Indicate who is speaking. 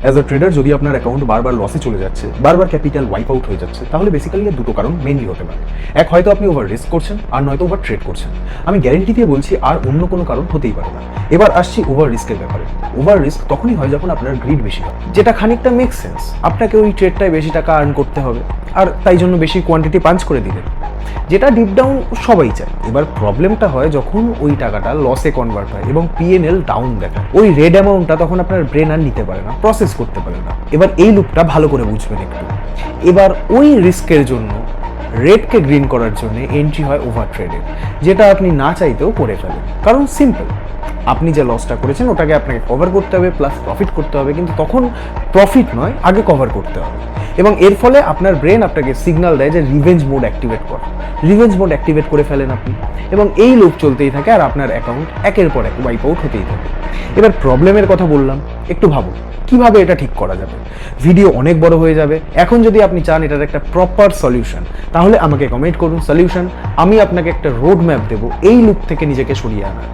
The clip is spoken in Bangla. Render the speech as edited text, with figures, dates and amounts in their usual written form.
Speaker 1: অ্যাজ আ ট্রেডার যদি আপনার অ্যাকাউন্ট বারবার লসে চলে যাচ্ছে, বারবার ক্যাপিটাল ওয়াইপ আউট হয়ে যাচ্ছে, তাহলে বেসিক্যালি এর দুটো কারণ মেইনলি হতে পারে। এক, হয়তো আপনি ওভার রিস্ক করছেন, আর নয়তো ওভার ট্রেড করছেন। আমি গ্যারেন্টি দিয়ে বলছি আর অন্য কোনো কারণ হতেই পারে না। এবার আসছি ওভার রিস্কের ব্যাপারে। ওভার রিস্ক তখনই হয় যখন আপনার গ্রিড বেশি হয়, যেটা খানিকটা মেক সেন্স। আপনাকে ওই ট্রেডটায় বেশি টাকা আর্ন করতে হবে, আর তাই জন্য বেশি কোয়ান্টিটি পাঞ্চ করে দিলেন, যেটা ডিপ ডাউন সবাই চায়। এবার প্রবলেমটা হয় যখন ওই টাকাটা লসে কনভার্ট হয় এবং পিএনএল ডাউন দেখায়। ওই রেড অ্যামাউন্টটা তখন আপনার ব্রেন আর নিতে পারে না, প্রসেস করতে পারে না। এবার এই লুপটা ভালো করে বুঝবেন একটু। এবার ওই রিস্কের জন্য, রেডকে গ্রিন করার জন্য এন্ট্রি হয় ওভার ট্রেডের, যেটা আপনি না চাইতেও করে ফেলেন। কারণ সিম্পল, আপনি যে লসটা করেছেন ওটাকে আপনাকে কভার করতে হবে, প্লাস প্রফিট করতে হবে, কিন্তু তখন প্রফিট নয়, আগে কভার করতে হবে। এবং এর ফলে আপনার ব্রেন আপনাকে সিগন্যাল দেয় যে রিভেঞ্জ মোড অ্যাক্টিভেট কর। রিভেঞ্জ মোড অ্যাক্টিভেট করে ফেলেন আপনি, এবং এই লুপ চলতেই থাকে, আর আপনার অ্যাকাউন্ট একের পর এক ওয়াইপ আউট হতেই থাকে। এবার প্রবলেমের কথা বললাম, একটু ভাবুন কিভাবে এটা ঠিক করা যাবে। ভিডিও অনেক বড় হয়ে যাবে। এখন যদি আপনি চান এটার একটা প্রপার সলিউশন, তাহলে আমাকে কমেন্ট করুন সলিউশন। আমি আপনাকে একটা রোড ম্যাপ দেবো এই লুপ থেকে নিজেকে সরিয়ে আনার।